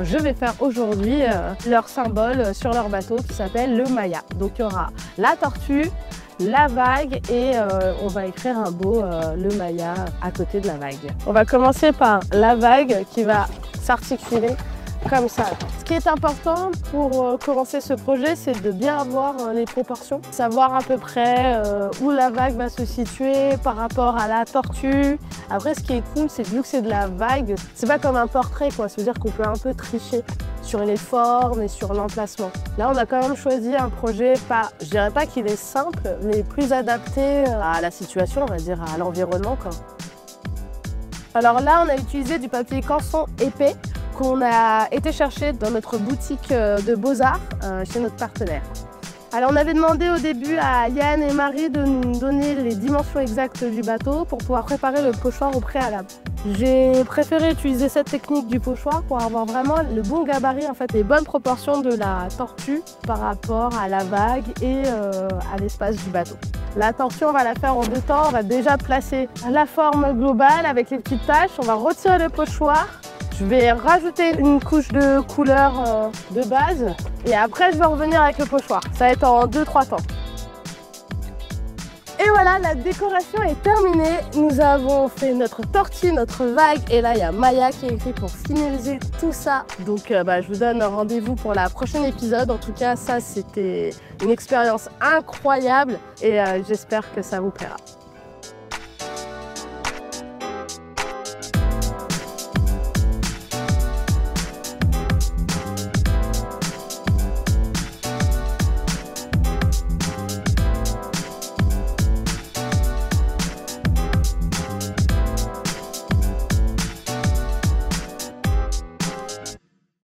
je vais faire aujourd'hui leur symbole sur leur bateau qui s'appelle le Maya. Donc il y aura la tortue, la vague et on va écrire un beau le Maya à côté de la vague. On va commencer par la vague qui va s'articuler comme ça. Ce qui est important pour commencer ce projet, c'est de bien avoir les proportions, savoir à peu près où la vague va se situer par rapport à la tortue. Après, ce qui est cool, c'est que vu que c'est de la vague, c'est pas comme un portrait, quoi. Ça veut dire qu'on peut un peu tricher sur les formes et sur l'emplacement. Là, on a quand même choisi un projet, je dirais pas qu'il est simple, mais plus adapté à la situation, on va dire, à l'environnement, quoi. Alors là, on a utilisé du papier canson épais qu'on a été chercher dans notre boutique de Beaux-Arts chez notre partenaire. Alors on avait demandé au début à Yann et Marie de nous donner les dimensions exactes du bateau pour pouvoir préparer le pochoir au préalable. J'ai préféré utiliser cette technique du pochoir pour avoir vraiment le bon gabarit, en fait, les bonnes proportions de la tortue par rapport à la vague et à l'espace du bateau. La tortue, on va la faire en 2 temps. On va déjà placer la forme globale avec les petites taches. On va retirer le pochoir. Je vais rajouter une couche de couleur de base et après je vais revenir avec le pochoir. Ça va être en 2-3 temps. Et voilà, la décoration est terminée. Nous avons fait notre tortue, notre vague et là il y a Maya qui est écrit pour finaliser tout ça. Donc je vous donne rendez-vous pour la prochaine épisode. En tout cas, ça c'était une expérience incroyable et j'espère que ça vous plaira.